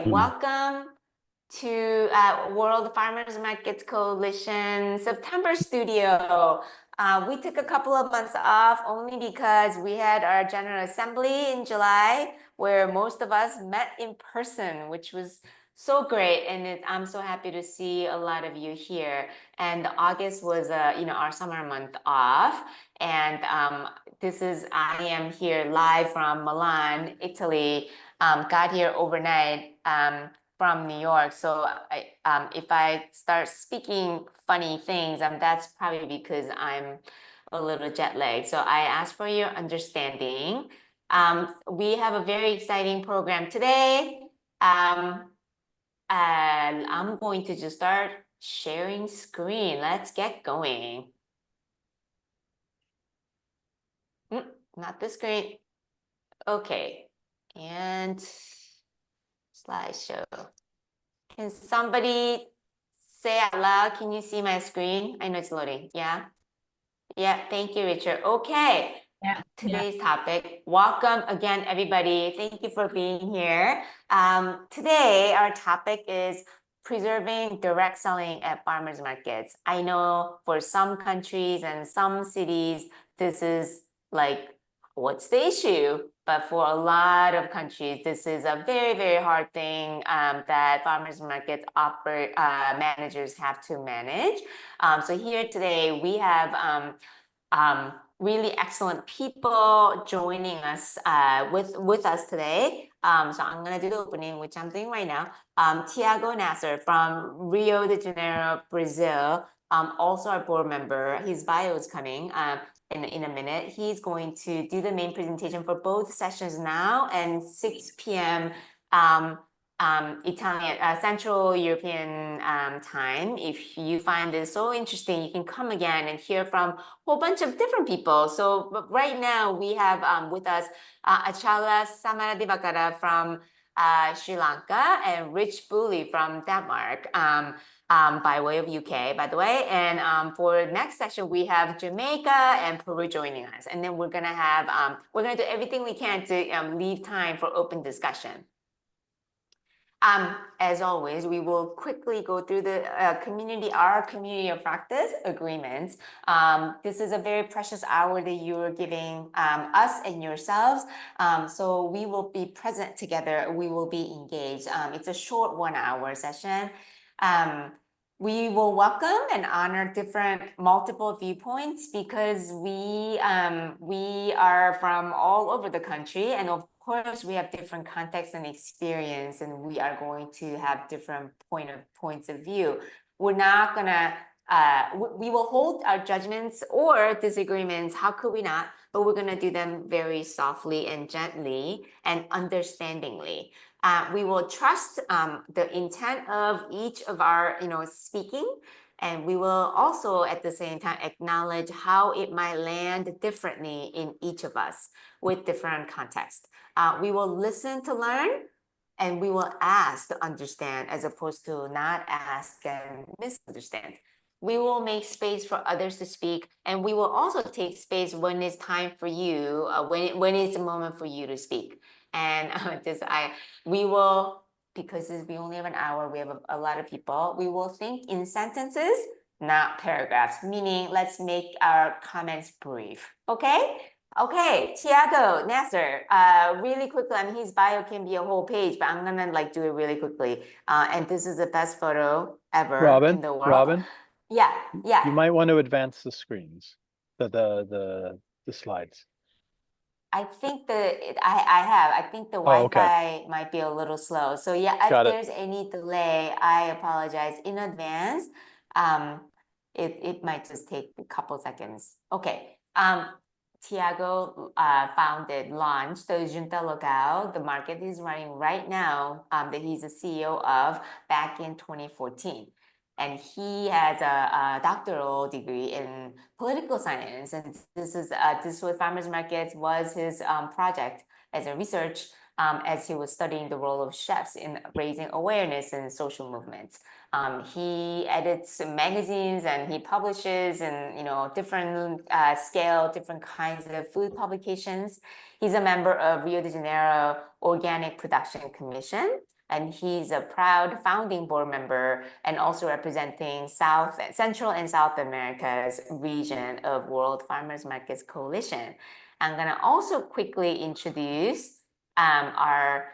welcome to World Farmers Markets Coalition September Studio. We took a couple of months off only because we had our General Assembly in July where most of us met in person, which was so great. And I'm so happy to see a lot of you here. And August was, our summer month off. And I am here live from Milan, Italy. Got here overnight from New York. So if I start speaking funny things, that's probably because I'm a little jet lagged. So I ask for your understanding. We have a very exciting program today. And I'm going to just start sharing screen. Let's get going. Not the screen. Okay. And slideshow. Can somebody say out loud, can you see my screen? I know it's loading. Yeah. Thank you, Richard. Okay. Yeah. Today's topic. Welcome again, everybody. Thank you for being here. Today, our topic is preserving direct selling at farmers markets. I know for some countries and some cities, this is like, what's the issue? But for a lot of countries, this is a very, very hard thing that farmers markets managers have to manage. So here today, we have really excellent people joining us with us today. So I'm going to do the opening, which I'm doing right now. Tiago Nasser from Rio de Janeiro, Brazil, also our board member. His bio is coming in a minute. He's going to do the main presentation for both sessions now and 6 p.m. Italian, Central European time. If you find this so interesting, you can come again and hear from a whole bunch of different people. So but right now we have with us Achala Samaradivakara from Sri Lanka and Rich Booley from Denmark. By way of UK, by the way. And for next session, we have Jamaica and Peru joining us. And then we're gonna have, we're gonna do everything we can to leave time for open discussion. As always, we will quickly go through the our community of practice agreements. This is a very precious hour that you're giving us and yourselves. So we will be present together. We will be engaged. It's a short 1 hour session. We will welcome and honor multiple viewpoints because we are from all over the country, and of course we have different contexts and experience, and we are going to have different points of view. We're not gonna we will hold our judgments or disagreements, how could we not, but we're gonna do them very softly and gently and understandingly. We will trust the intent of each of our speaking, and we will also at the same time acknowledge how it might land differently in each of us with different contexts. We will listen to learn, and we will ask to understand as opposed to not ask and misunderstand. We will make space for others to speak, and we will also take space when it's time for you, when it's a moment for you to speak. And we will, because we only have an hour, we have a lot of people, we will think in sentences, not paragraphs, meaning let's make our comments brief, okay? Okay, Tiago Nasser, really quickly, his bio can be a whole page, but I'm gonna do it really quickly. And this is the best photo ever in the world. Robin? Yeah. You might want to advance the screens, the slides. I think I think the Wi-Fi might be a little slow. So yeah, if there's any delay, I apologize in advance. It might just take a couple seconds. Okay. Tiago launched the Junta Local, the market he's running right now, that he's a CEO of back in 2014. And he has a doctoral degree in political science. And this was Farmers Markets was his project as a research as he was studying the role of chefs in raising awareness in social movements. He edits magazines and he publishes in different scale, different kinds of food publications. He's a member of Rio de Janeiro Organic Production Commission, and he's a proud founding board member and also representing Central and South America's region of World Farmers Markets Coalition. I'm gonna also quickly introduce our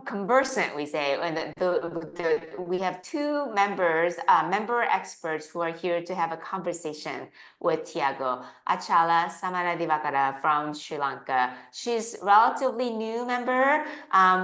conversant, we say, and we have two member experts who are here to have a conversation with Tiago. Achala Samaradivakara from Sri Lanka. She's relatively new member.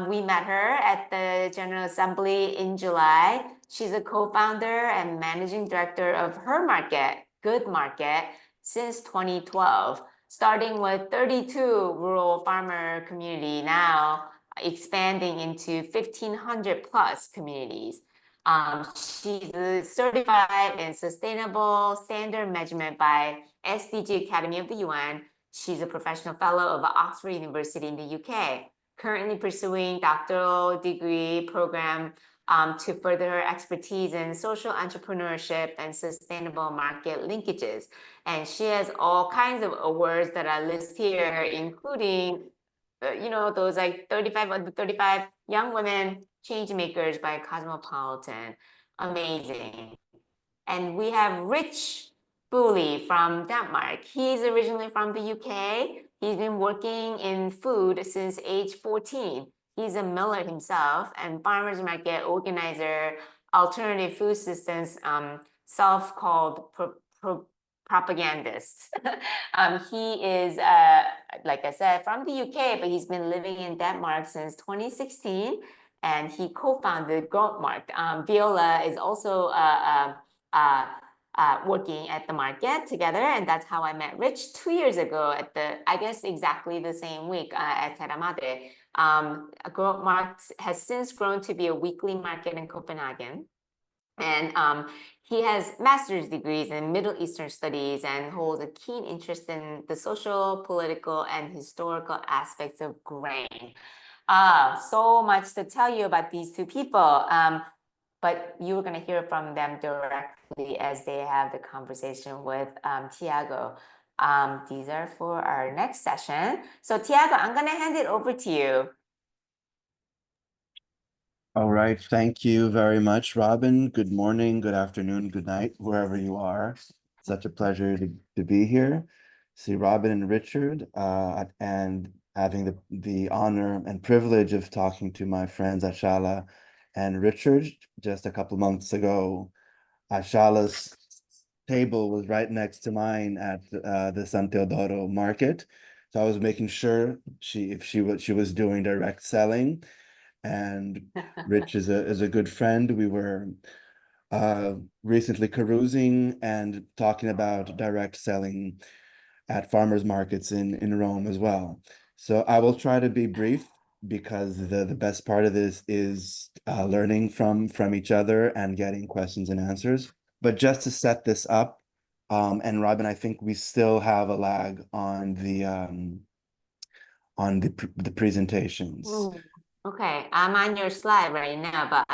We met her at the General Assembly in July. She's a co-founder and managing director of her market, Good Market, since 2012. Starting with 32 rural farmer community, now expanding into 1,500 plus communities. She's certified in sustainable standard measurement by SDG Academy of the UN. She's a professional fellow of Oxford University in the UK, currently pursuing doctoral degree program to further her expertise in social entrepreneurship and sustainable market linkages. And she has all kinds of awards that I list here, including, those like 35 under 35 young women change makers by Cosmopolitan. Amazing. And we have Rich Booley from Denmark. He's originally from the UK. He's been working in food since age 14. He's a miller himself and farmers market organizer, alternative food systems, self-called propagandist. He is, like I said, from the UK, but he's been living in Denmark since 2016, and he co-founded Grootmarkt. Viola is also working at the market together, and that's how I met Rich 2 years ago at I guess exactly the same week at Terra Madre. Grootmarkt has since grown to be a weekly market in Copenhagen. And he has master's degrees in Middle Eastern studies and holds a keen interest in the social, political, and historical aspects of grain. So much to tell you about these two people. But you're going to hear from them directly as they have the conversation with Tiago. These are for our next session. So Tiago, I'm going to hand it over to you. All right, thank you very much, Robin. Good morning, good afternoon, good night, wherever you are. Such a pleasure to be here. See Robin and Richard, and having the honor and privilege of talking to my friends Achala and Richard. Just a couple months ago, Achala's table was right next to mine at the San Teodoro market. So I was making sure she was doing direct selling. And Rich is a good friend. We were recently carousing and talking about direct selling at farmers markets in Rome as well. So I will try to be brief because the best part of this is learning from each other and getting questions and answers. But just to set this up, and Robin, I think we still have a lag on the presentations. Ooh. Okay, I'm on your slide right now, but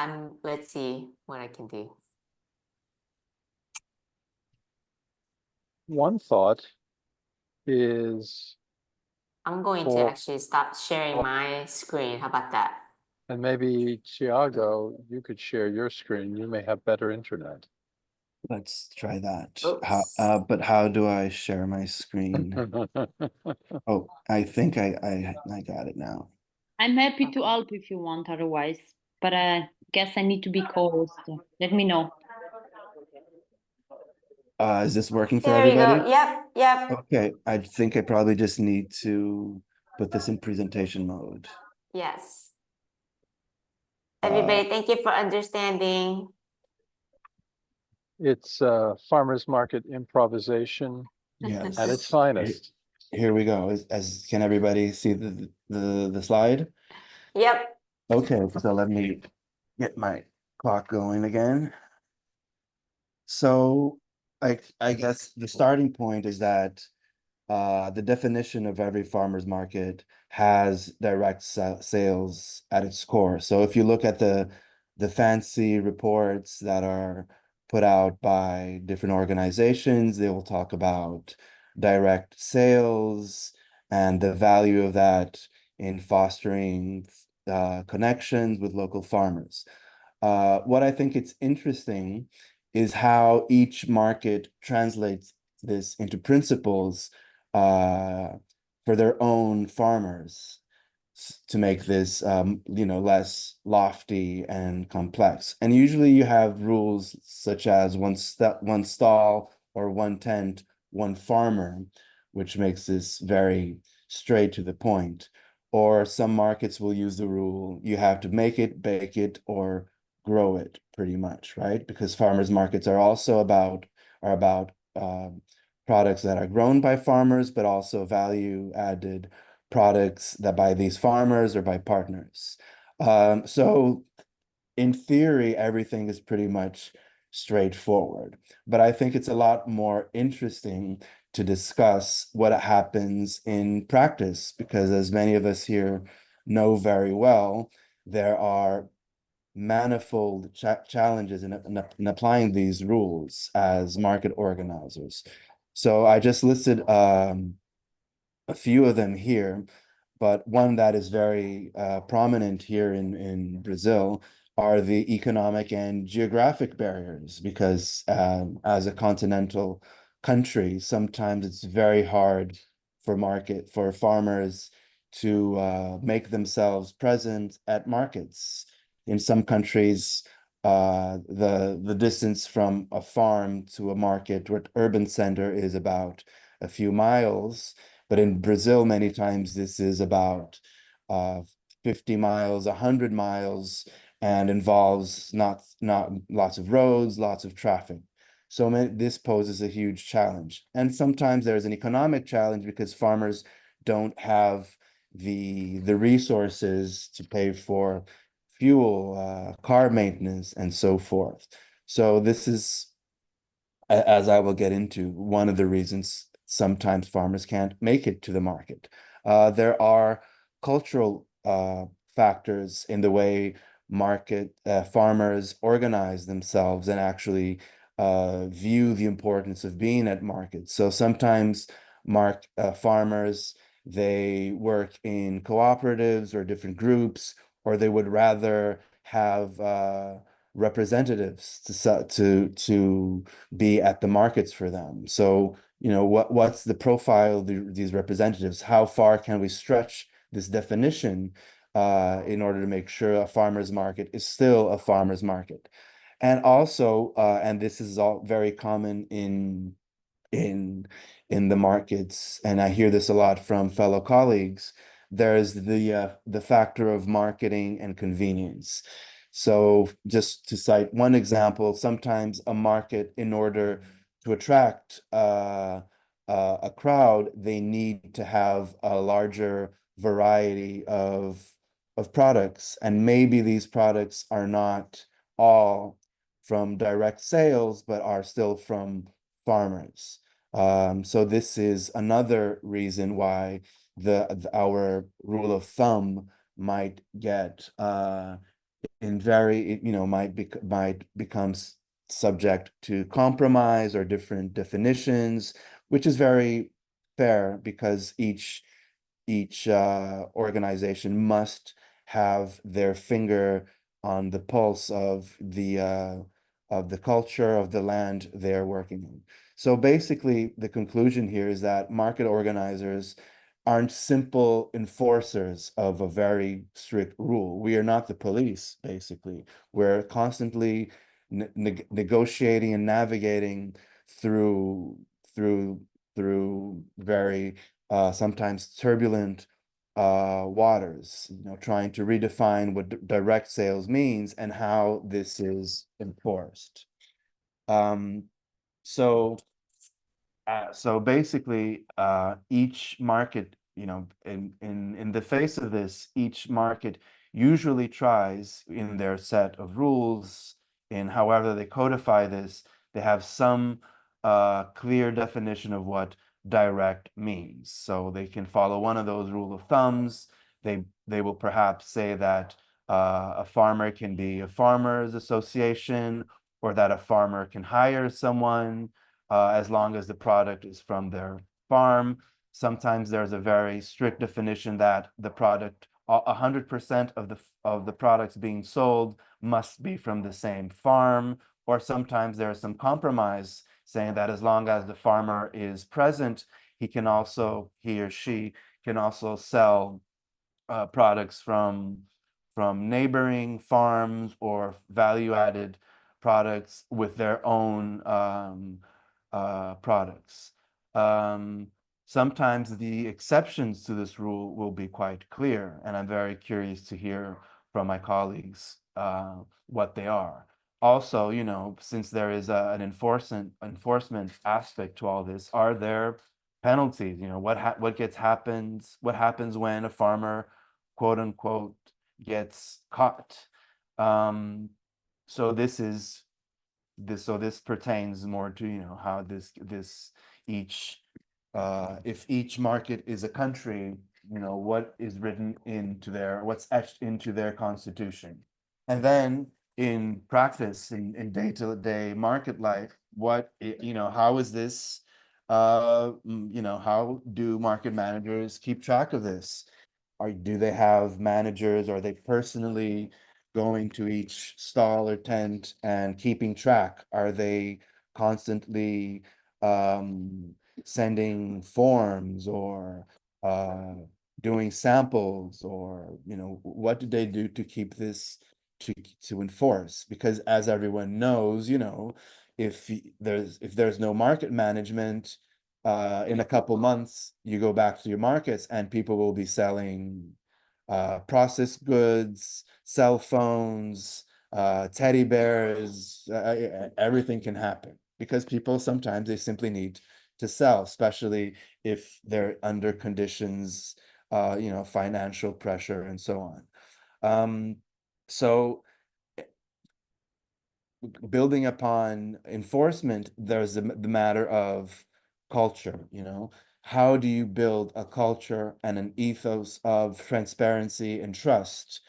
let's see what I can do. One thought is, I'm going to actually stop sharing my screen. How about that? and maybe Tiago, you could share your screen. You may have better internet. Let's try that. Oops. But how do I share my screen? Oh, I think I got it now. I'm happy to help if you want otherwise, but I guess I need to be co-host. Let me know. Is this working for There everybody? you go. Yep. Okay, I think I probably just need to put this in presentation mode. Yes. Everybody, thank you for understanding. It's farmers market improvisation Yes. at its finest. Here we go. Can everybody see the slide? Yep. Okay, so let me get my clock going again. So I guess the starting point is that the definition of every farmer's market has direct sales at its core. So if you look at the fancy reports that are put out by different organizations, they will talk about direct sales and the value of that in fostering connections with local farmers. What I think it's interesting is how each market translates this into principles for their own farmers to make this less lofty and complex. And usually you have rules such as one stall or one tent, one farmer, which makes this very straight to the point. Or some markets will use the rule, you have to make it, bake it, or grow it pretty much, right? Because farmers markets are also about products that are grown by farmers, but also value added products that by these farmers or by partners. So in theory, everything is pretty much straightforward, but I think it's a lot more interesting to discuss what happens in practice, because as many of us here know very well, there are manifold challenges in applying these rules as market organizers. So I just listed a few of them here, but one that is very prominent here in Brazil are the economic and geographic barriers, because as a continental country, sometimes it's very hard for farmers to make themselves present at markets. In some countries, the distance from a farm to a market or urban center is about a few miles. But in Brazil, many times this is about 50 miles, 100 miles, and involves not lots of roads, lots of traffic. So this poses a huge challenge. And sometimes there's an economic challenge because farmers don't have the resources to pay for fuel, car maintenance, and so forth. So this is, as I will get into, one of the reasons sometimes farmers can't make it to the market. There are cultural factors in the way farmers organize themselves and actually view the importance of being at markets. So sometimes farmers, they work in cooperatives or different groups, or they would rather have representatives to be at the markets for them. So, what's the profile of these representatives? How far can we stretch this definition in order to make sure a farmer's market is still a farmer's market? And also, and this is all very common in the markets, and I hear this a lot from fellow colleagues, there's the factor of marketing and convenience. So just to cite one example, sometimes a market, in order to attract a crowd, they need to have a larger variety of products, and maybe these products are not all from direct sales, but are still from farmers. So this is another reason why our rule of thumb might get might become subject to compromise or different definitions, which is very fair because each organization must have their finger on the pulse of the culture of the land they're working in. So basically, the conclusion here is that market organizers aren't simple enforcers of a very strict rule. We are not the police, basically. We're constantly negotiating and navigating through very sometimes turbulent waters, trying to redefine what direct sales means and how this is enforced. So basically, each market, in the face of this, each market usually tries in their set of rules, in however they codify this, they have some clear definition of what direct means. So they can follow one of those rule of thumbs. They will perhaps say that a farmer can be a farmers association, or that a farmer can hire someone as long as the product is from their farm. Sometimes there's a very strict definition that the product, 100% of the products being sold must be from the same farm. Or sometimes there's some compromise saying that as long as the farmer is present, he or she can also sell products from neighboring farms, or value-added products with their own products. Sometimes the exceptions to this rule will be quite clear, and I'm very curious to hear from my colleagues what they are. Also, since there is an enforcement aspect to all this, are there penalties? What happens when a farmer, quote unquote, gets caught? So this pertains more to how if each market is a country, what is what's etched into their constitution. And then in practice, in day-to-day market life, how is this, how do market managers keep track of this? Do they have managers? Are they personally going to each stall or tent and keeping track? Are they constantly sending forms, or doing samples, or what do they do to keep this, to enforce? Because as everyone knows, if there's no market management, in a couple months you go back to your markets and people will be selling processed goods, cell phones, teddy bears. Everything can happen because people sometimes they simply need to sell, especially if they're under conditions, financial pressure and so on. So building upon enforcement, there's the matter of culture. How do you build a culture and an ethos of transparency and trust?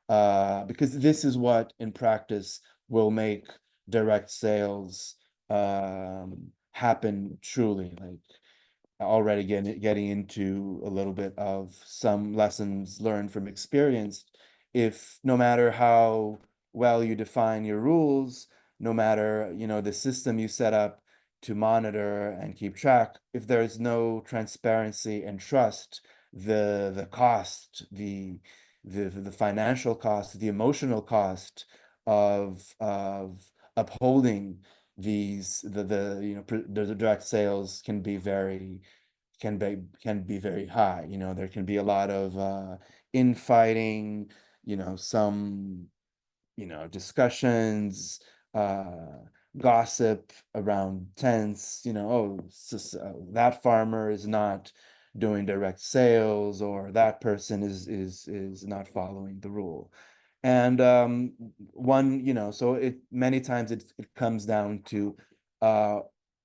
Because this is what in practice will make direct sales happen truly. Like, already getting into a little bit of some lessons learned from experience. If no matter how well you define your rules, no matter the system you set up to monitor and keep track, if there's no transparency and trust, the cost, the financial cost, the emotional cost of upholding the direct sales can be very high. There can be a lot of infighting, some discussions, gossip around tents, that farmer is not doing direct sales, or that person is not following the rule. And so many times it comes down to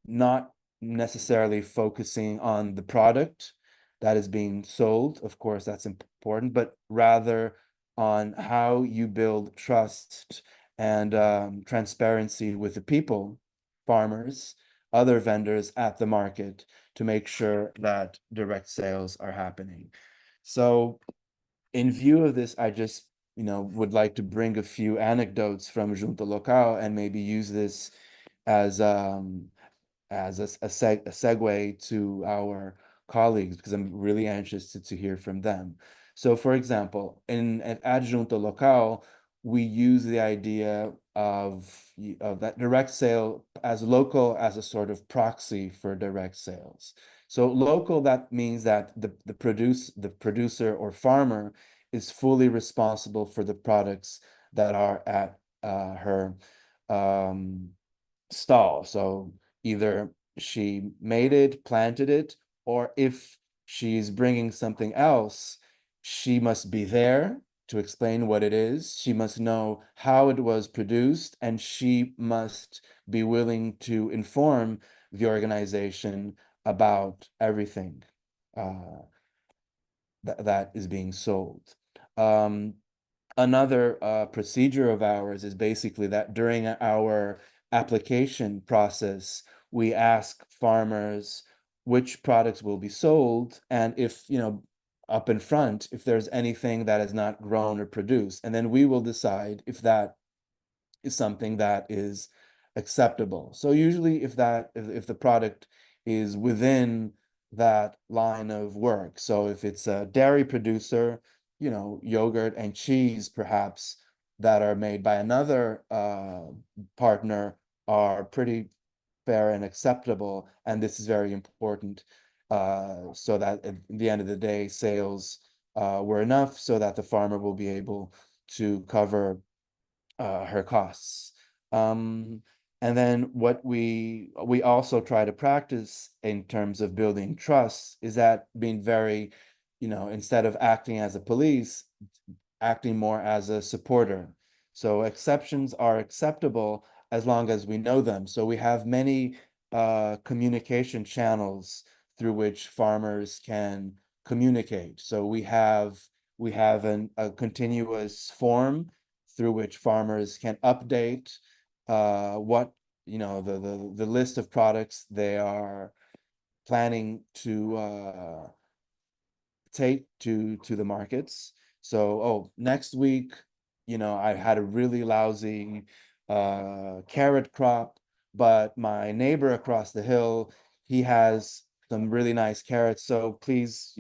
not necessarily focusing on the product that is being sold. Of course, that's important, but rather on how you build trust and transparency with the people, farmers, other vendors at the market, to make sure that direct sales are happening. So in view of this, I just would like to bring a few anecdotes from Junta Local and maybe use this as a segue to our colleagues, because I'm really anxious to hear from them. So, for example, at Junta Local, we use the idea of that direct sale as local as a sort of proxy for direct sales. So local, that means that the producer or farmer is fully responsible for the products that are at her stall. So either she made it, planted it, or if she's bringing something else, she must be there to explain what it is. She must know how it was produced, and she must be willing to inform the organization about everything that is being sold. Another procedure of ours is basically that during our application process, we ask farmers which products will be sold, and if, up in front, if there's anything that is not grown or produced, and then we will decide if that is something that is acceptable. So usually if the product is within that line of work, so if it's a dairy producer, yogurt and cheese perhaps that are made by another partner are pretty fair and acceptable, and this is very important, so that at the end of the day sales were enough so that the farmer will be able to cover her costs. And then what we also try to practice in terms of building trust is that being very, instead of acting as a police, acting more as a supporter. So exceptions are acceptable as long as we know them. So we have many communication channels through which farmers can communicate. So we have a continuous form through which farmers can update what, the list of products they are planning to take to the markets. So, next week, I had a really lousy carrot crop, but my neighbor across the hill, he has some really nice carrots. So please,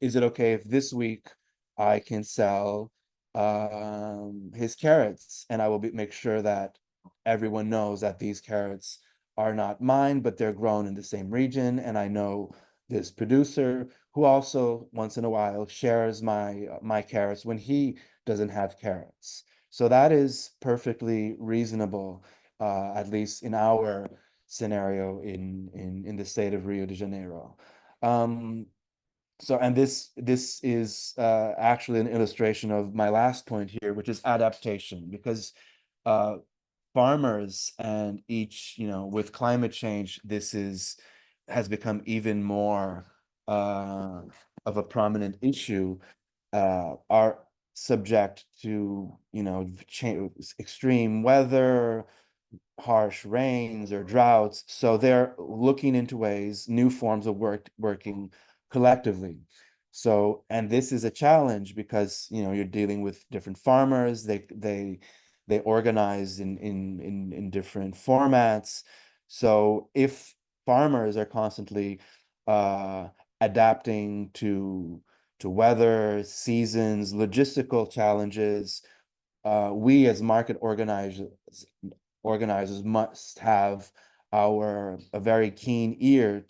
is it okay if this week I can sell his carrots, and I will make sure that everyone knows that these carrots are not mine, but they're grown in the same region, and I know this producer who also once in a while shares my carrots when he doesn't have carrots. So that is perfectly reasonable, at least in our scenario in the state of Rio de Janeiro. So, and this is actually an illustration of my last point here, which is adaptation, because farmers and each, with climate change, this has become even more of a prominent issue, are subject to, extreme weather, harsh rains or droughts. So they're looking into ways, new forms of working collectively. So, and this is a challenge because, you're dealing with different farmers. They organize in different formats. So if farmers are constantly adapting to weather, seasons, logistical challenges, we as market organizers must have a very keen ear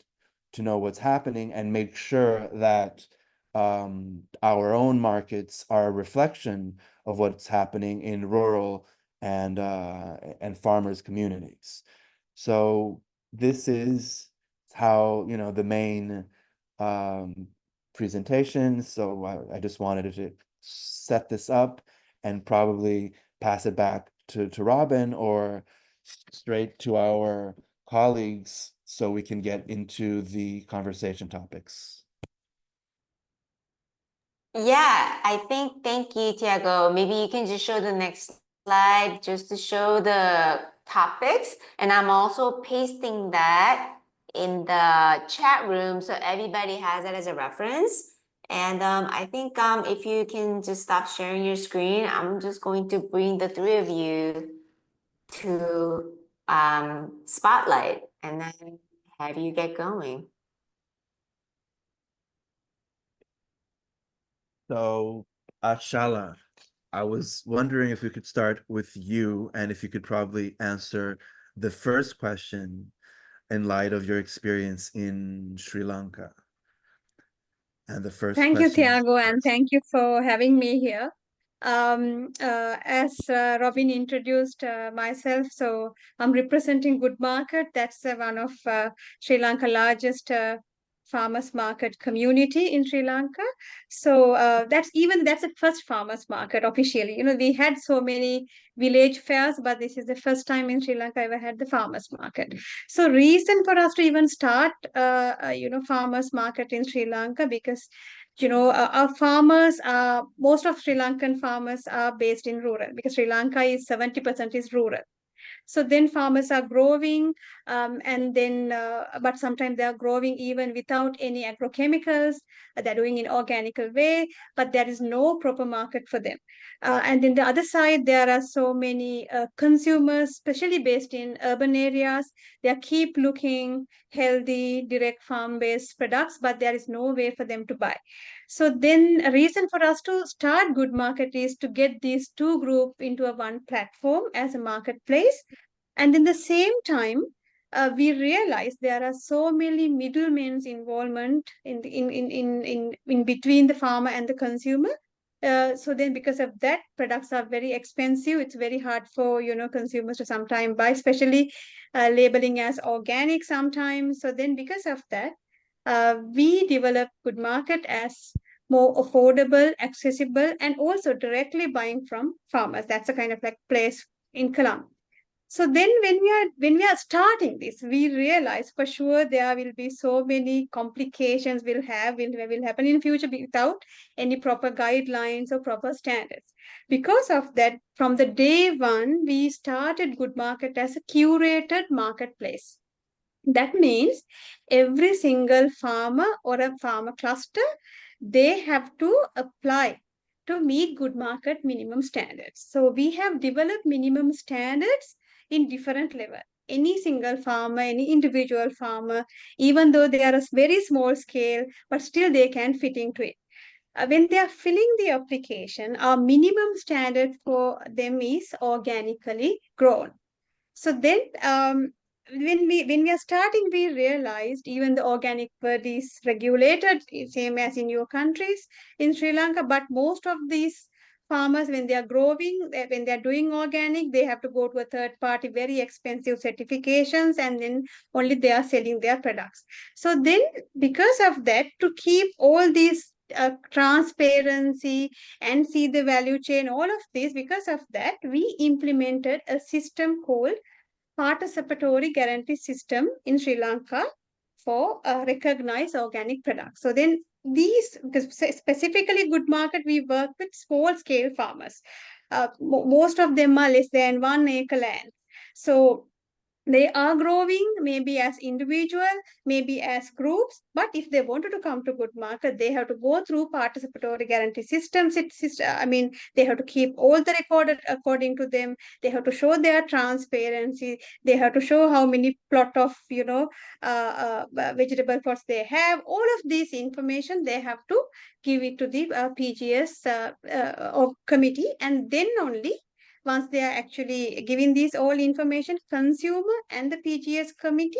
to know what's happening and make sure that our own markets are a reflection of what's happening in rural and farmers communities. So this is how, the main presentation. So I just wanted to set this up and probably pass it back to Robin or straight to our colleagues so we can get into the conversation topics. Yeah, thank you, Tiago. Maybe you can just show the next slide just to show the topics. And I'm also pasting that in the chat room so everybody has it as a reference. And I think if you can just stop sharing your screen, I'm just going to bring the three of you to Spotlight and then have you get going. So, Achala, I was wondering if we could start with you and if you could probably answer the first question in light of your experience in Sri Lanka. And the first Thank you, question. Tiago, and thank you for having me here. As Robin introduced myself, so I'm representing Good Market. That's one of Sri Lanka's largest farmers market community in Sri Lanka. So that's the first farmers market officially. We had so many village fairs, but this is the first time in Sri Lanka I ever had the farmers market. So reason for us to even start, farmers market in Sri Lanka, because our farmers are, most of Sri Lankan farmers are based in rural, because Sri Lanka is 70% is rural. So then farmers are growing, but sometimes they are growing even without any agrochemicals. They're doing in organical way, but there is no proper market for them. And then the other side, there are so many consumers, especially based in urban areas. They keep looking healthy, direct farm-based products, but there is no way for them to buy. So then a reason for us to start Good Market is to get these two groups into a one platform as a marketplace. And in the same time, we realize there are so many middlemen's involvement in between the farmer and the consumer. So then because of that, products are very expensive. It's very hard for consumers to sometimes buy, especially labeling as organic sometimes. So then because of that, we develop Good Market as more affordable, accessible, and also directly buying from farmers. That's a kind of like place in Colombo. So then when we are starting this, we realize for sure there will be so many complications will happen in future without any proper guidelines or proper standards. Because of that, from the day one, we started Good Market as a curated marketplace. That means every single farmer or a farmer cluster, they have to apply to meet Good Market minimum standards. So we have developed minimum standards in different level. Any single farmer, any individual farmer, even though they are a very small scale, but still they can fit into it. When they are filling the application, our minimum standard for them is organically grown. So then when we are starting, we realized even the organic word is regulated, same as in your countries in Sri Lanka, but most of these farmers, when they are growing, when they are doing organic, they have to go to a third party, very expensive certifications, and then only they are selling their products. So then because of that, to keep all these transparency and see the value chain, all of this, because of that, we implemented a system called participatory guarantee system in Sri Lanka for recognized organic products. So then these, specifically Good Market, we work with small scale farmers. Most of them are less than 1 acre land. So they are growing maybe as individual, maybe as groups, but if they wanted to come to Good Market, they have to go through participatory guarantee systems. They have to keep all the recorded according to them. They have to show their transparency. They have to show how many plot of vegetable plots they have. All of this information they have to give it to the PGS committee, and then only once they are actually giving these all information, consumer and the PGS committee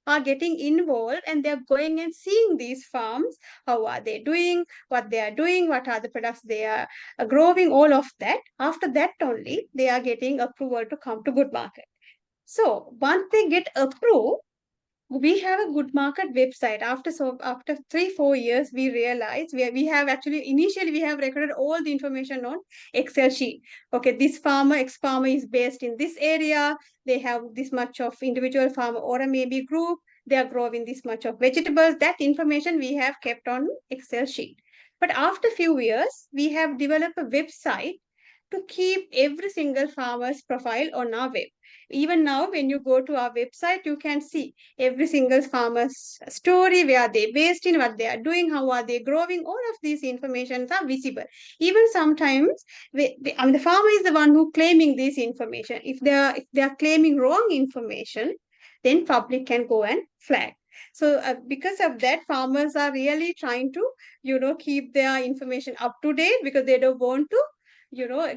are getting involved, and they're going and seeing these farms, how are they doing, what they are doing, what are the products they are growing, all of that. After that only, they are getting approval to come to Good Market. So once they get approved, we have a Good Market website. After 3-4 years, we realized we have actually initially we have recorded all the information on Excel sheet. Okay, this farmer, X farmer is based in this area. They have this much of individual farmer or a maybe group. They are growing this much of vegetables. That information we have kept on Excel sheet. But after few years, we have developed a website to keep every single farmer's profile on our web. Even now, when you go to our website, you can see every single farmer's story, where they based in, what they are doing, how are they growing. All of these informations are visible. Even sometimes, the farmer is the one who claiming this information. If they are claiming wrong information, then public can go and flag. So because of that, farmers are really trying to keep their information up to date, because they don't want to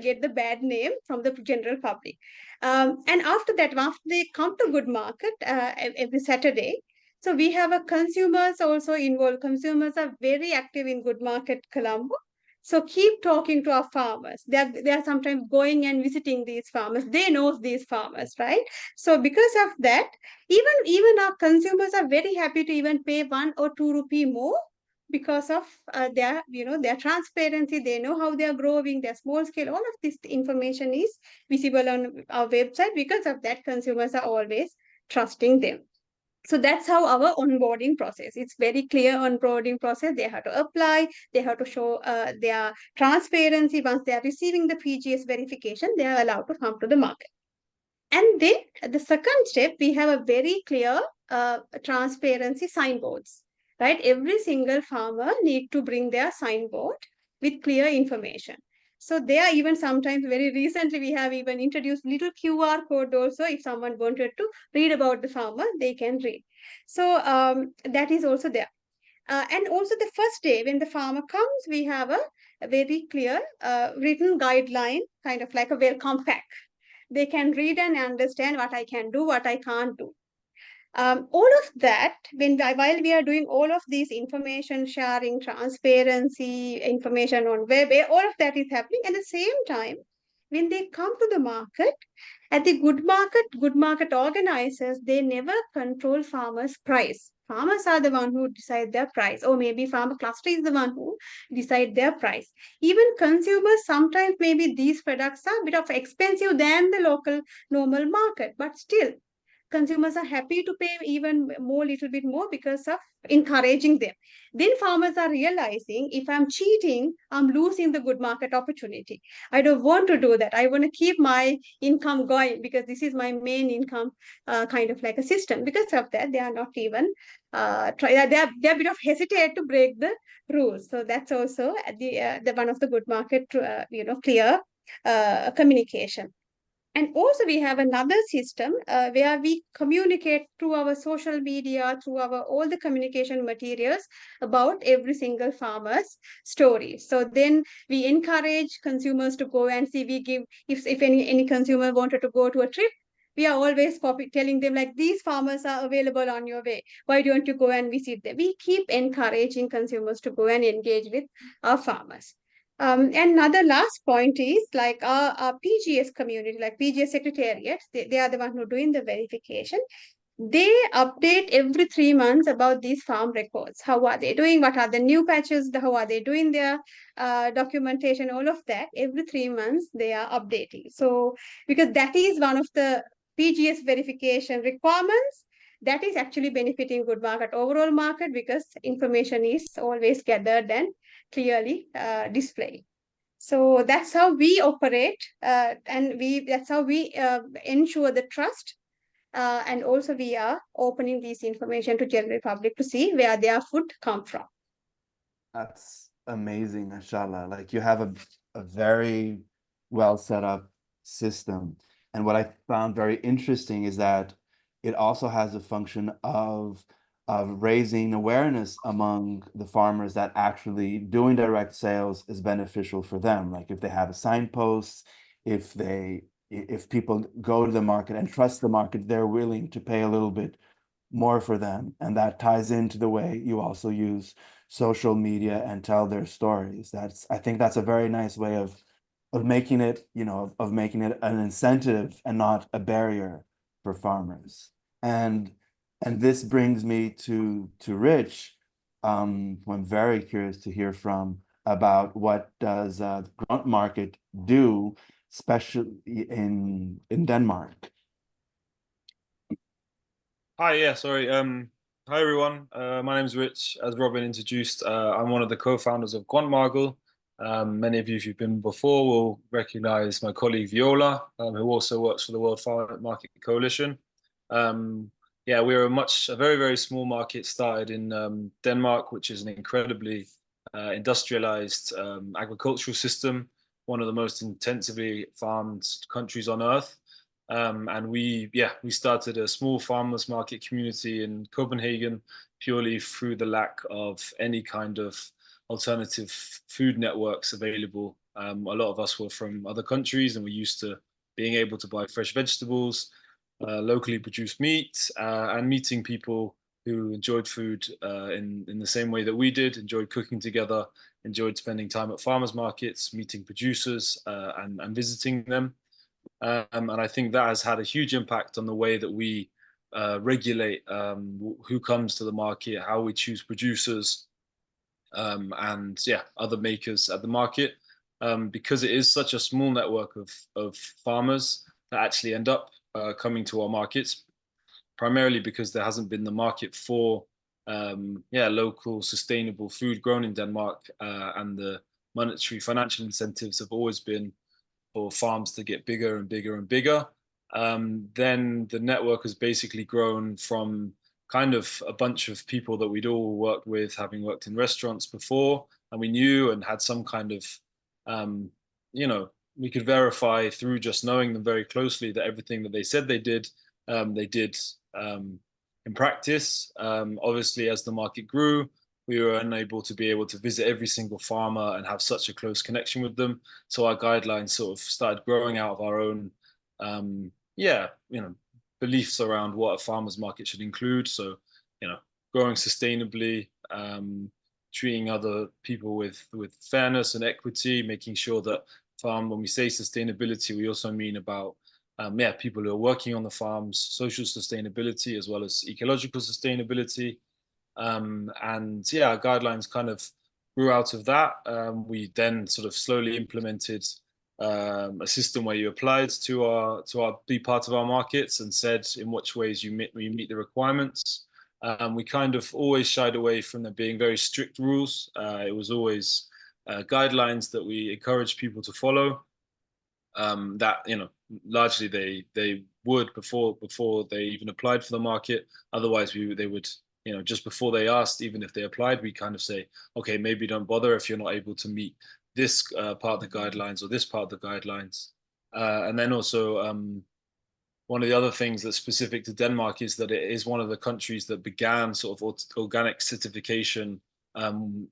get the bad name from the general public. And after that, after they come to Good Market every Saturday, so we have a consumers also involved. Consumers are very active in Good Market Colombo. So keep talking to our farmers. They are sometimes going and visiting these farmers. They know these farmers, right? So because of that, even our consumers are very happy to even pay 1 or 2 rupee more because of their transparency. They know how they are growing, their small scale. All of this information is visible on our website. Because of that, consumers are always trusting them. So that's how our onboarding process. It's very clear onboarding process. They have to apply. They have to show their transparency. Once they are receiving the PGS verification, they are allowed to come to the market. And then the second step, we have a very clear transparency signboards, right? Every single farmer need to bring their signboard with clear information. So they are even sometimes, very recently, we have even introduced little QR code also. If someone wanted to read about the farmer, they can read. So that is also there. And also the first day when the farmer comes, we have a very clear written guideline, kind of like a welcome pack. They can read and understand what I can do, what I can't do. All of that, while we are doing all of these information sharing, transparency, information on web, all of that is happening. At the same time, when they come to the market, at the good market organizers, they never control farmers' price. Farmers are the one who decide their price, or maybe farmer cluster is the one who decide their price. Even consumers, sometimes maybe these products are a bit of expensive than the local normal market, but still consumers are happy to pay even more, little bit more, because of encouraging them. Then farmers are realizing, if I'm cheating, I'm losing the good market opportunity. I don't want to do that. I want to keep my income going, because this is my main income, kind of like a system. Because of that, they are not even they're a bit of hesitate to break the rules. So that's also the one of the good market clear communication. And also we have another system where we communicate through our social media, through our all the communication materials about every single farmer's story. So then we encourage consumers to go and see. We give, if any consumer wanted to go to a trip, we are always telling them, like, these farmers are available on your way. Why don't you go and visit them? We keep encouraging consumers to go and engage with our farmers. And another last point is, like, our PGS community, like PGS Secretariat, they are the one who are doing the verification. They update every 3 months about these farm records. How are they doing? What are the new patches? How are they doing their documentation? All of that, every 3 months, they are updating. So, because that is one of the PGS verification requirements, that is actually benefiting good market, overall market, because information is always gathered and clearly displayed. So that's how we operate, and that's how we ensure the trust. And also we are opening this information to general public to see where their food come from. That's amazing, Ashala. Like, you have a very well set up system. And what I found very interesting is that it also has a function of raising awareness among the farmers that actually doing direct sales is beneficial for them. Like, if they have a signpost, if people go to the market and trust the market, they're willing to pay a little bit more for them. And that ties into the way you also use social media and tell their stories. I think that's a very nice way of making it, of making it an incentive and not a barrier for farmers. And this brings me to Rich, who I'm very curious to hear from about what does the grunt market do, especially in Denmark. Hi, yeah, sorry. Hi everyone. My name is Rich. As Robin introduced, I'm one of the co-founders of Grøntmarked. Many of you, if you've been before, will recognize my colleague Viola, who also works for the World Farm Market Coalition. Yeah, we're a very, very small market, started in Denmark, which is an incredibly industrialized agricultural system, one of the most intensively farmed countries on earth. And we started a small farmers market community in Copenhagen purely through the lack of any kind of alternative food networks available. A lot of us were from other countries, and we're used to being able to buy fresh vegetables, locally produced meat, and meeting people who enjoyed food in the same way that we did, enjoyed cooking together enjoyed spending time at farmers markets, meeting producers, and visiting them. And I think that has had a huge impact on the way that we regulate who comes to the market, how we choose producers, and yeah, other makers at the market, because it is such a small network of farmers that actually end up coming to our markets, primarily because there hasn't been the market for local sustainable food grown in Denmark, and the monetary financial incentives have always been for farms to get bigger and bigger and bigger. Then the network has basically grown from kind of a bunch of people that we'd all worked with, having worked in restaurants before, and we knew and had some kind of, we could verify through just knowing them very closely that everything that they said they did in practice. Obviously, as the market grew, we were unable to be able to visit every single farmer and have such a close connection with them. So our guidelines sort of started growing out of our own, beliefs around what a farmer's market should include. So, growing sustainably, treating other people with fairness and equity, making sure that when we say sustainability, we also mean about people who are working on the farms, social sustainability as well as ecological sustainability. Our guidelines kind of grew out of that. We then sort of slowly implemented a system where you applied to be part of our markets and said in which ways you meet the requirements. We kind of always shied away from there being very strict rules. It was always guidelines that we encouraged people to follow. That largely they would before they even applied for the market. Otherwise, they would just before they asked, even if they applied, we kind of say, okay, maybe don't bother if you're not able to meet this part of the guidelines or this part of the guidelines. And then also, one of the other things that's specific to Denmark is that it is one of the countries that began sort of organic certification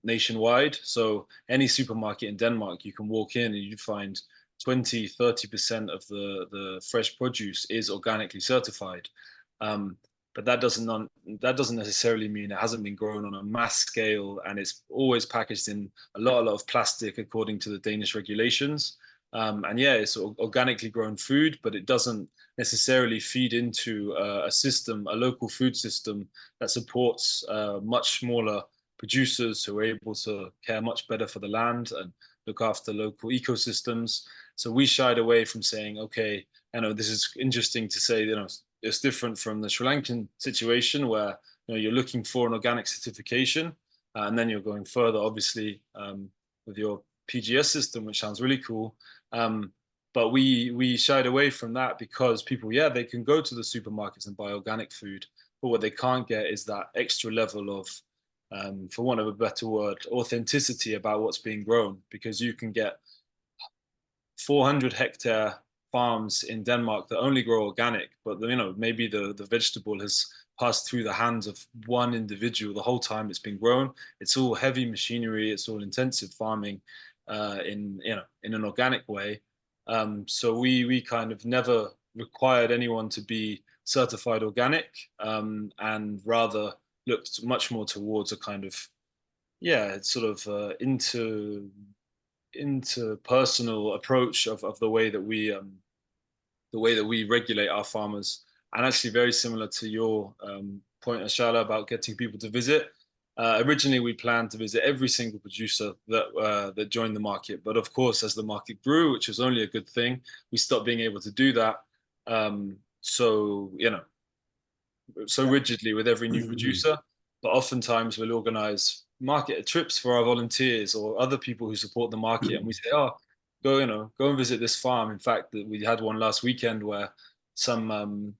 nationwide. So any supermarket in Denmark, you can walk in and you find 20-30% of the fresh produce is organically certified. But that doesn't necessarily mean it hasn't been grown on a mass scale, and it's always packaged in a lot of plastic according to the Danish regulations. It's organically grown food, but it doesn't necessarily feed into a local food system that supports much smaller producers who are able to care much better for the land and look after local ecosystems. So we shied away from saying, okay, this is interesting to say, it's different from the Sri Lankan situation where you're looking for an organic certification, and then you're going further, obviously, with your PGS system, which sounds really cool. But we shied away from that because people, they can go to the supermarkets and buy organic food, but what they can't get is that extra level of, for want of a better word, authenticity about what's being grown, because you can get 400-hectare farms in Denmark that only grow organic, but maybe the vegetable has passed through the hands of one individual the whole time it's been grown. It's all heavy machinery, it's all intensive farming in an organic way. So we kind of never required anyone to be certified organic, and rather looked much more towards a kind of interpersonal approach of the way that we regulate our farmers. And actually very similar to your point, Ashala, about getting people to visit. Originally, we planned to visit every single producer that joined the market. But of course, as the market grew, which was only a good thing, we stopped being able to do that. So rigidly with every new producer. But oftentimes we'll organize market trips for our volunteers or other people who support the market, and we say, oh, go and visit this farm. In fact, we had one last weekend where some of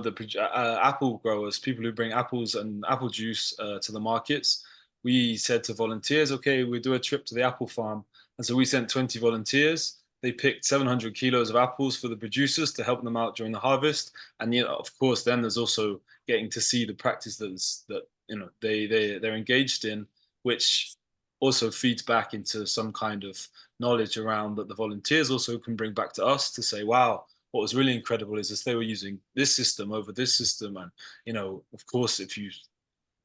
the apple growers, people who bring apples and apple juice to the markets, we said to volunteers, okay, we'll do a trip to the apple farm. And so we sent 20 volunteers. They picked 700 kilos of apples for the producers to help them out during the harvest. And of course, then there's also getting to see the practice that they're engaged in, which also feeds back into some kind of knowledge around that the volunteers also can bring back to us to say, wow, what was really incredible is they were using this system over this system. And, of course, if you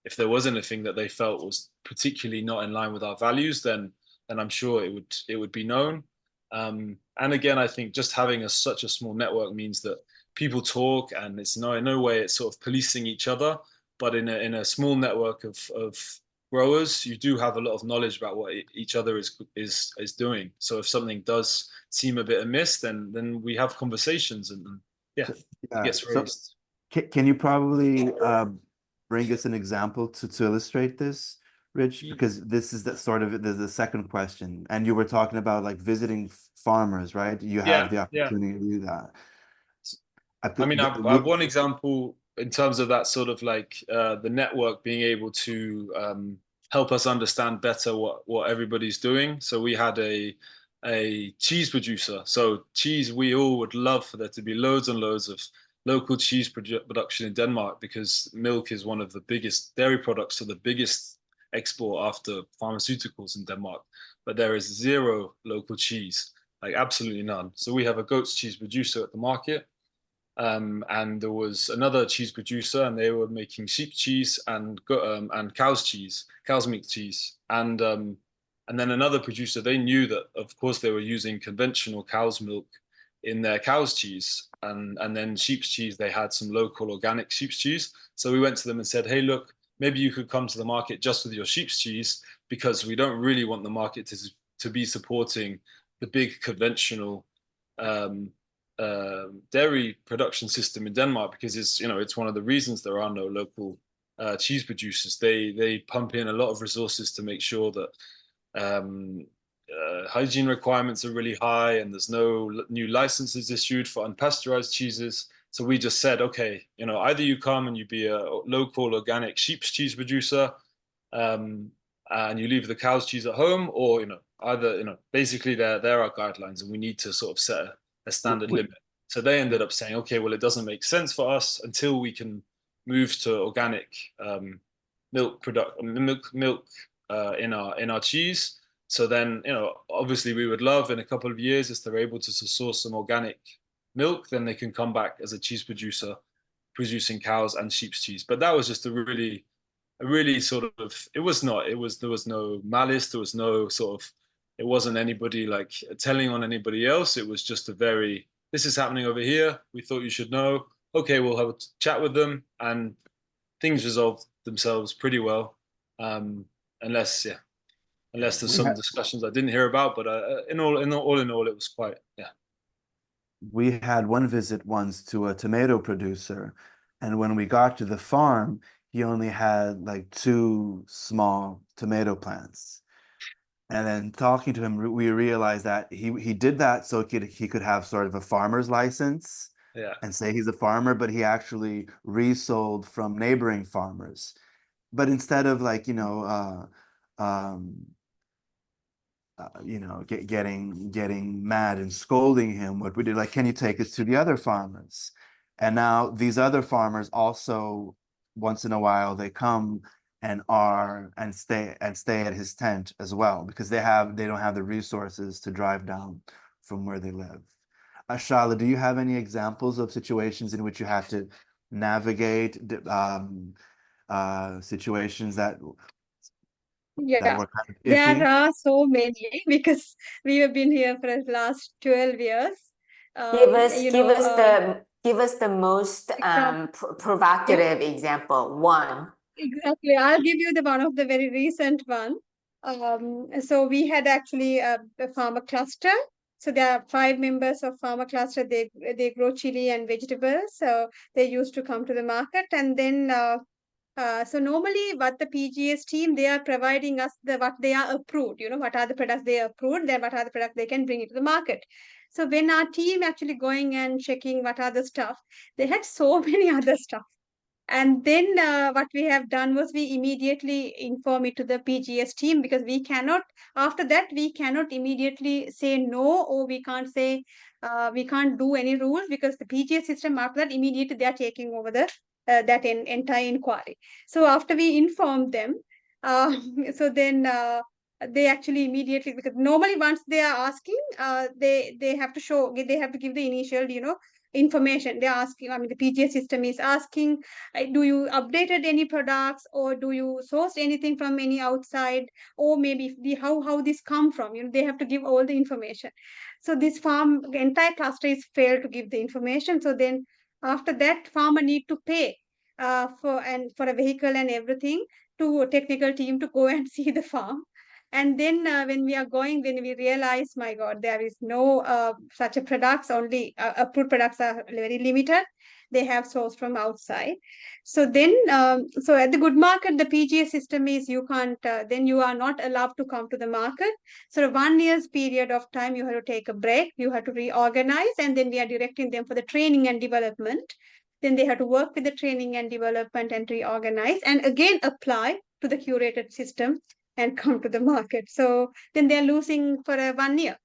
if there was anything that they felt was particularly not in line with our values, then I'm sure it would be known. And again, I think just having such a small network means that people talk, and it's in no way it's sort of policing each other, but in a small network of growers, you do have a lot of knowledge about what each other is doing. So if something does seem a bit amiss, then we have conversations, and it gets raised. So can you probably bring us an example to illustrate this, Rich? Because this is the second question, and you were talking about like visiting farmers, right? You have the opportunity to do that. I mean, I have one example in terms of that sort of like the network being able to help us understand better what everybody's doing. So we had a cheese producer. So cheese, we all would love for there to be loads and loads of local cheese production in Denmark, because milk is one of the biggest dairy products, so the biggest export after pharmaceuticals in Denmark. But there is zero local cheese, like absolutely none. So we have a goat's cheese producer at the market. And there was another cheese producer, and they were making sheep cheese and cow's milk cheese. And then another producer, they knew that, of course, they were using conventional cow's milk in their cow's cheese. And then sheep's cheese, they had some local organic sheep's cheese. So we went to them and said, hey, look, maybe you could come to the market just with your sheep's cheese, because we don't really want the market to be supporting the big conventional dairy production system in Denmark, because it's one of the reasons there are no local cheese producers. They pump in a lot of resources to make sure that hygiene requirements are really high, and there's no new licenses issued for unpasteurized cheeses. So we just said, okay, either you come and you be a local organic sheep's cheese producer, and you leave the cow's cheese at home, or basically there are guidelines, and we need to sort of set a standard limit. So they ended up saying, okay, well, it doesn't make sense for us until we can move to organic milk in our cheese. So then, obviously we would love in a couple of years, if they're able to source some organic milk, then they can come back as a cheese producer, producing cows and sheep's cheese. But that was just a really sort of, there was no malice, there was no sort of, it wasn't anybody like telling on anybody else. It was just this is happening over here. We thought you should know. Okay, we'll have a chat with them, and things resolved themselves pretty well. Unless there's some discussions I didn't hear about, but all in all, it was quite, We had one visit once to a tomato producer, and when we got to the farm, he only had like 2 small tomato plants. And then talking to him, we realized that he did that so he could have sort of a farmer's license, and say he's a farmer, but he actually resold from neighboring farmers. But instead of like getting mad and scolding him, what we did, like, can you take us to the other farmers? And now these other farmers also, once in a while, they come and stay at his tent as well, because they don't have the resources to drive down from where they live. Shala, do you have any examples of situations in which you have to navigate situations that were kind of iffy? There are so many, because we have been here for the last 12 years. Give us the most provocative example. One. Exactly. I'll give you one of the very recent one. So we had actually a farmer cluster. So there are 5 members of farmer cluster. They grow chili and vegetables. So they used to come to the market, and then so normally what the PGS team, they are providing us what they are approved. What are the products they are approved, then what are the products they can bring into the market. So when our team actually going and checking what are the stuff, they had so many other stuff. And then what we have done was we immediately inform it to the PGS team, because after that, we cannot immediately say no, or we can't say, we can't do any rules, because the PGS system, after that, immediately they are taking over that entire inquiry. So after we inform them, so then they actually immediately, because normally once they are asking, they have to give the initial, information. They're asking, I mean, the PGS system is asking, do you updated any products, or do you sourced anything from any outside, or maybe how this come from? They have to give all the information. So this entire cluster is failed to give the information. So then after that, farmer need to pay for a vehicle and everything to a technical team to go and see the farm. And then when we are going, then we realize, my God, there is no such a products. Only approved products are very limited. They have sourced from outside. So then, so at the good market, the PGA system is you can't. Then you are not allowed to come to the market. So 1 year's period of time, you have to take a break. You have to reorganize, and then we are directing them for the training and development. Then they have to work with the training and development and reorganize, and again apply to the curated system and come to the market. So then they're losing for 1 year.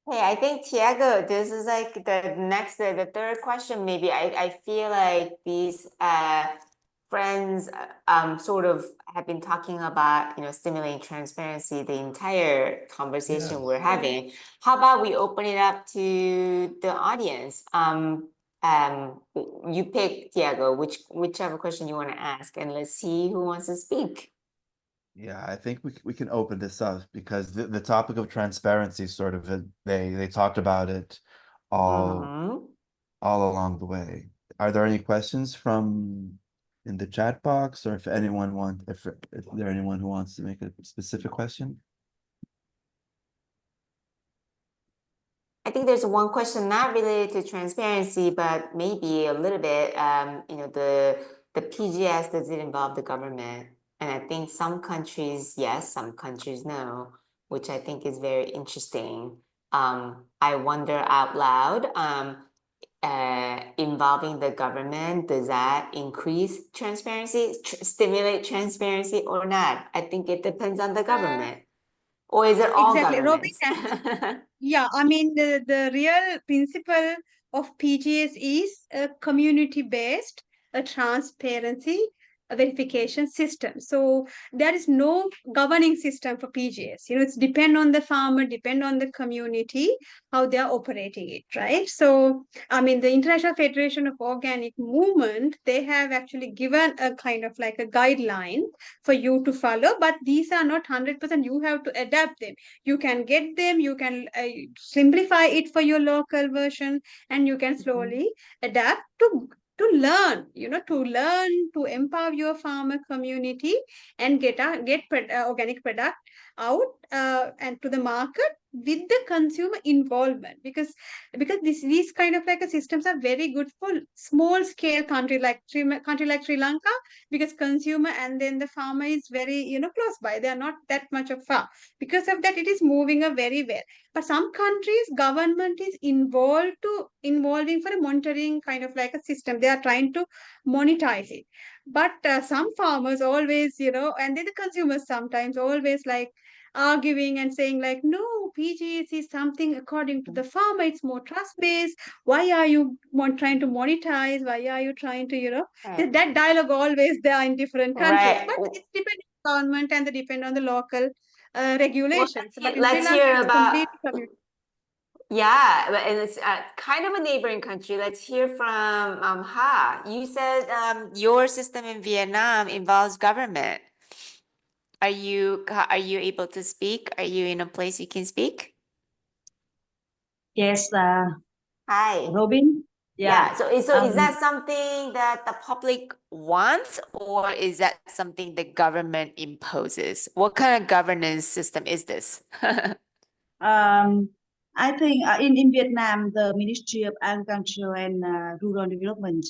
Hey, I think Tiago, this is like the third question. Maybe I feel like these friends sort of have been talking about stimulating transparency the entire conversation we're having. How about we open it up to the audience? You pick, Tiago, whichever question you want to ask, and let's see who wants to speak. Yeah, I think we can open this up because the topic of transparency sort of they talked about it all along the way. Are there any questions from in the chat box, or if there anyone who wants to make a specific question? I think there's one question not related to transparency, but maybe a little bit. The PGS, does it involve the government? And I think some countries yes, some countries no, which I think is very interesting. I wonder out loud, involving the government, does that increase transparency, stimulate transparency or not? I think it depends on the government. Or is it all Exactly, Robin. governments? Yeah, I mean, the real principle of PGS is a community-based, a transparency, a verification system. So there is no governing system for PGS. It's depend on the farmer, depend on the community, how they are operating it, right? So, I mean, the International Federation of Organic Movement, they have actually given a kind of like a guideline for you to follow, but these are not 100%. You have to adapt them. You can get them, you can simplify it for your local version, and you can slowly adapt to learn, to empower your farmer community and get organic product out and to the market with the consumer involvement, because these kind of like systems are very good for small scale country like Sri Lanka, because consumer and then the farmer is very close by. They are not that much of far. Because of that, it is moving very well. But some countries, government is involving for a monitoring kind of like a system. They are trying to monetize it. But some farmers always, and then the consumers sometimes always like arguing and saying like, no, PGS is something according to the farmer. It's more trust-based. Why are you trying to monetize? Why are you trying to, Right. that dialogue always there in different countries. Right. But it's depending on government and they depend on the local regulations. But in Sri Let's Lanka, hear it's about completely community. Yeah, and it's kind of a neighboring country. Let's hear from Ha. You said your system in Vietnam involves government. Are you able to speak? Are you in a place you can speak? Yes, Hi. Robin. Yeah. So is Um, that something that the public wants, or is that something the government imposes? What kind of governance system is this? I think in Vietnam, the Ministry of Agriculture and Rural Development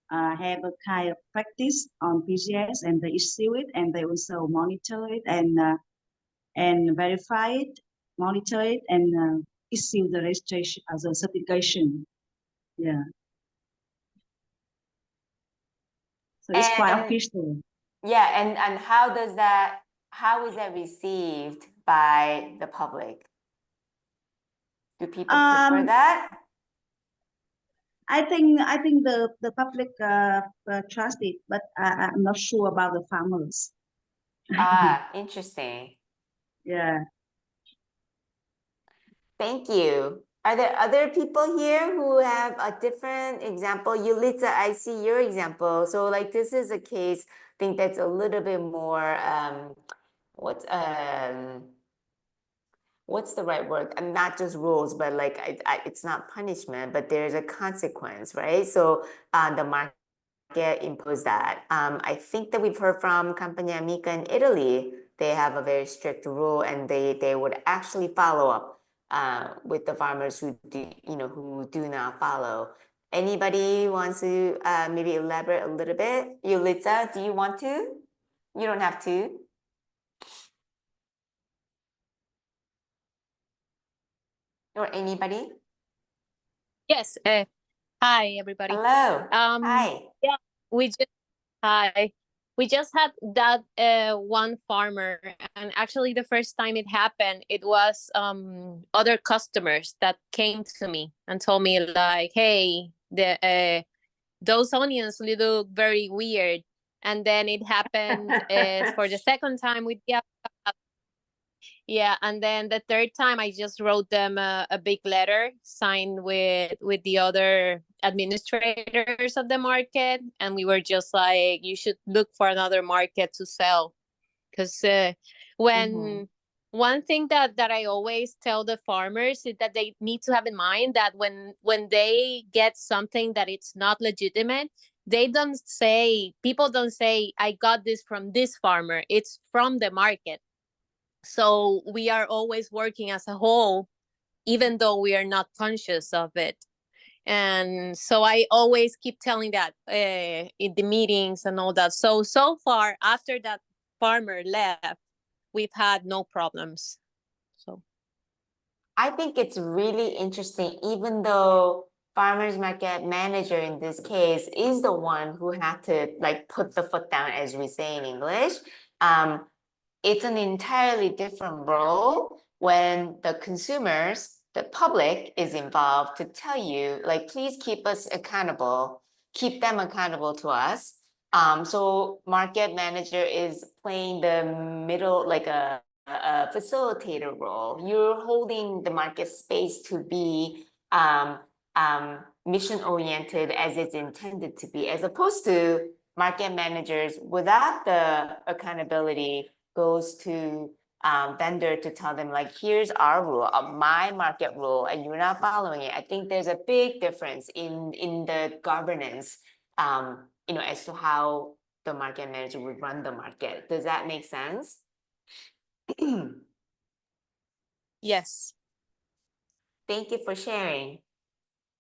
have a kind of practice on PGS, and they issue it, and they also monitor it and verify it, monitor it, and issue the registration as a certification. Yeah. So it's quite And official. yeah, and how is that received by the public? Do people prefer that? I think the public trust it, but I'm not sure about the farmers. Interesting. Yeah. Thank you. Are there other people here who have a different example? Yulitza, I see your example. So like this is a case, I think that's a little bit more, what's the right word? And not just rules, but like it's not punishment, but there's a consequence, right? So the market impose that. I think that we've heard from Compagnia Amica in Italy. They have a very strict rule, and they would actually follow up with the farmers who do not follow. Anybody wants to maybe elaborate a little bit? Yulitza, do you want to? You don't have to. Or anybody? Yes. Hi, everybody. Hello. Hi. Yeah, we just hi. We just had that one farmer, and actually the first time it happened, it was other customers that came to me and told me like, "Hey, those onions look very weird." And then it happened for the second time with the yeah, and then the third time I just wrote them a big letter signed with the other administrators of the market, and we were just like, you should look for another market to sell, because when one thing that I always tell the farmers is that they need to have in mind that when they get something that it's not legitimate, people don't say I got this from this farmer, it's from the market. So we are always working as a whole, even though we are not conscious of it. And so I always keep telling that in the meetings and all that. So far, after that farmer left, we've had no problems. So I think it's really interesting, even though farmers market manager in this case is the one who had to like put the foot down, as we say in English. It's an entirely different role when the consumers, the public is involved to tell you, like, please keep us accountable, keep them accountable to us. So market manager is playing the middle, like a facilitator role. You're holding the market space to be mission oriented as it's intended to be, as opposed to market managers without the accountability goes to vendor to tell them like, here's our rule, my market rule, and you're not following it. I think there's a big difference in the governance, as to how the market manager would run the market. Does that make sense? yes. Thank you for sharing.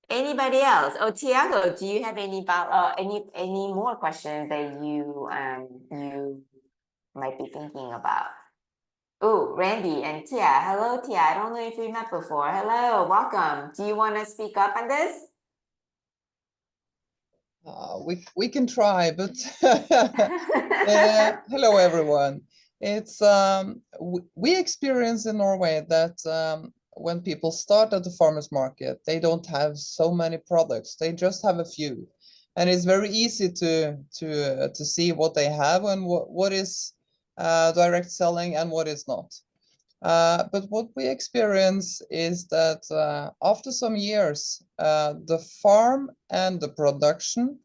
Anybody else? Oh, Tiago, do you have any more questions that you might be thinking about? Oh, Randy and Tia. Hello, Tia. I don't know if we met before. Hello, welcome. Do you want to speak up on this? We can try, but hello everyone. It's we experience in Norway that when people start at the farmers market, they don't have so many products. They just have a few, and it's very easy to see what they have and what is direct selling and what is not. But what we experience is that after some years, the farm and the production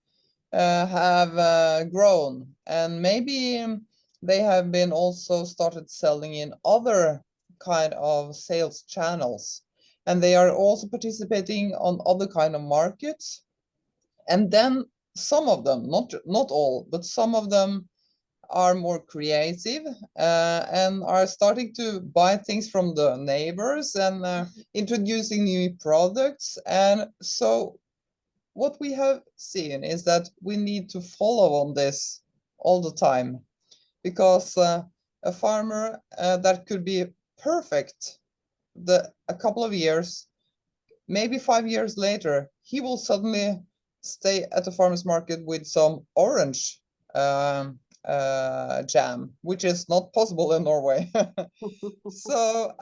have grown, and maybe they have been also started selling in other kind of sales channels, and they are also participating on other kind of markets. And then some of them, not all, but some of them are more creative and are starting to buy things from the neighbors and introducing new products. And so what we have seen is that we need to follow on this all the time, because a farmer that could be perfect a couple of years, maybe 5 years later, he will suddenly stay at the farmer's market with some orange jam, which is not possible in Norway. So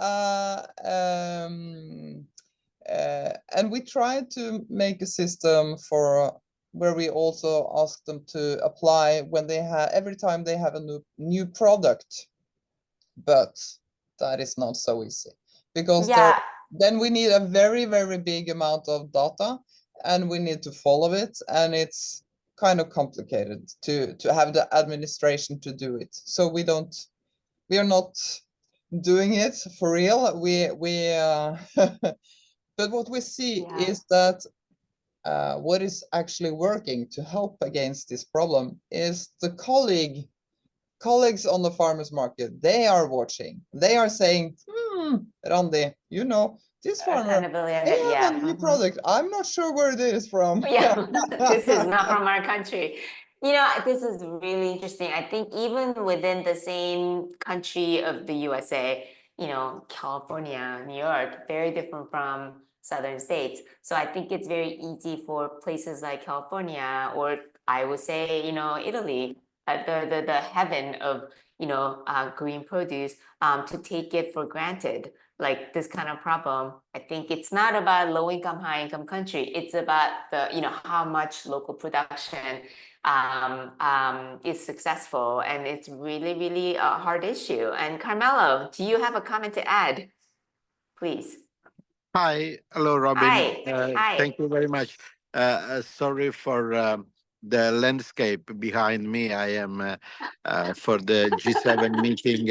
and we tried to make a system for where we also ask them to apply when they have every time they have a new product, but that is not so easy, because then we need a very, very big amount of data, and we need to follow it, and it's kind of complicated to have the administration to do it. So we are not doing it for real. But what we see is that what is actually working to help against this problem is the colleagues on the farmers market. They are watching. They are saying, Randi, you know, this farmer, they have a new product. I'm not sure where it is from. Yeah, this is not from our country. You know, this is really interesting. I think even within the same country of the USA, you know, California, New York, very different from southern states. So I think it's very easy for places like California, or I would say, you know, Italy, the heaven of, you know, green produce, to take it for granted. Like this kind of problem, I think it's not about low income, high income country. It's about the, you know, how much local production is successful, and it's really, really a hard issue. And Carmelo, do you have a comment to add, please? Hi, hello, Robin. Hi. Hi. Thank you very much. Sorry for the landscape behind me. I am for the G7 meeting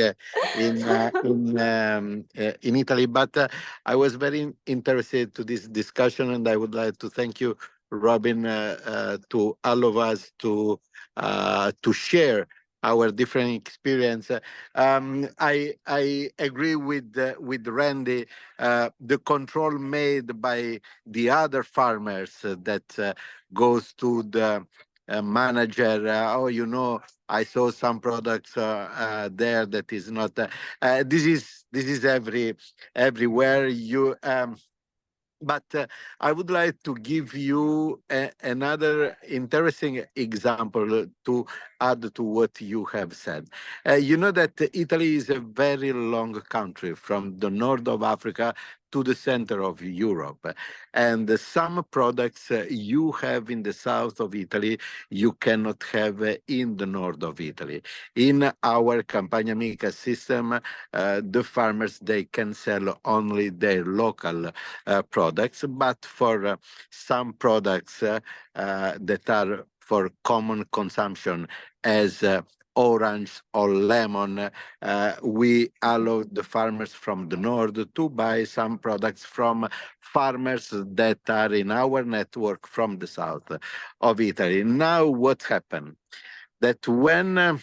in Italy, but I was very interested to this discussion, and I would like to thank you, Robin, to all of us to share our different experience. I agree with Randy. The control made by the other farmers that goes to the manager. Oh, you know, I saw some products there that is not. This is everywhere. But I would like to give you another interesting example to add to what you have said. You know that Italy is a very long country from the north of Africa to the center of Europe. And some products you have in the south of Italy, you cannot have in the north of Italy. In our Campagna Amica system, the farmers, they can sell only their local products, but for some products that are for common consumption, as orange or lemon, we allow the farmers from the north to buy some products from farmers that are in our network from the south of Italy. Now, what happened? That when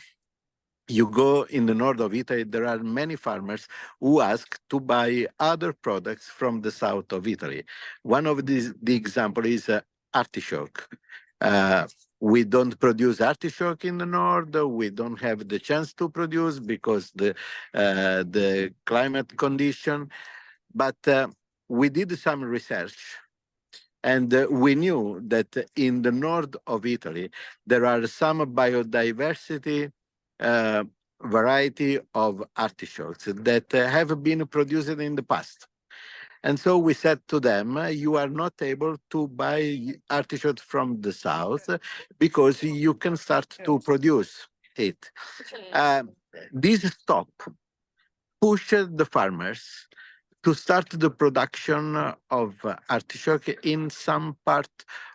you go in the north of Italy, there are many farmers who ask to buy other products from the south of Italy. One of the example is artichoke. We don't produce artichoke in the north. We don't have the chance to produce because the climate condition. But we did some research, and we knew that in the north of Italy there are some biodiversity variety of artichokes that have been produced in the past. And so we said to them, you are not able to buy artichokes from the south because you can start to produce it. This stop pushed the farmers to start the production of artichoke in some part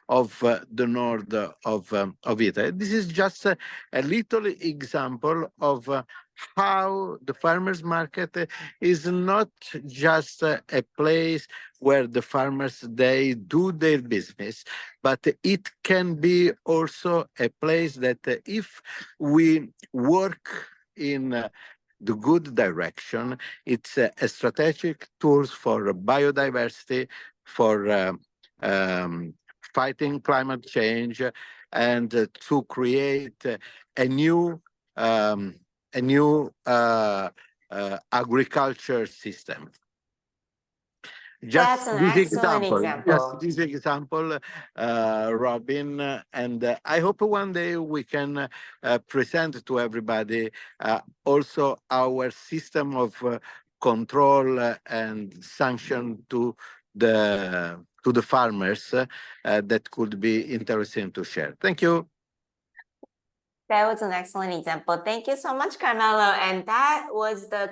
of the north of Italy. This is just a little example of how the farmers market is not just a place where the farmers, they do their business, but it can be also a place that if we work in the good direction, it's a strategic tools for biodiversity, for fighting climate change, and to create a new agriculture system. That's an excellent example. Just this example, Robin, and I hope one day we can present to everybody also our system of control and sanction to the farmers that could be interesting to share. Thank you. That was an excellent example. Thank you so much, Carmelo. And that was the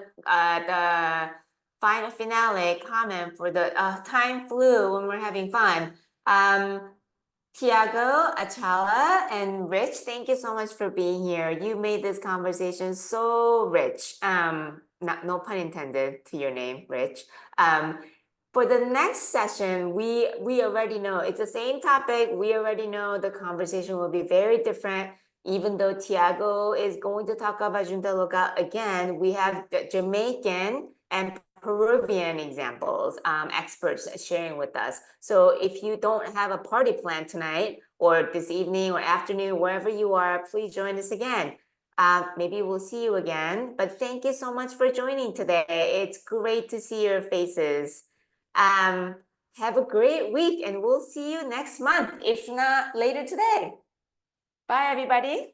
final finale comment for the time flew when we're having fun. Tiago, Achala, and Rich, thank you so much for being here. You made this conversation so rich. No pun intended to your name, Rich. For the next session, we already know it's the same topic. We already know the conversation will be very different. Even though Tiago is going to talk about Junta Local again, we have the Jamaican and Peruvian examples, experts sharing with us. So if you don't have a party plan tonight or this evening or afternoon, wherever you are, please join us again. Maybe we'll see you again, but thank you so much for joining today. It's great to see your faces. Have a great week and we'll see you next month, if not later today. Bye, everybody.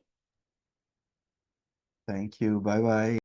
Thank you. Bye bye.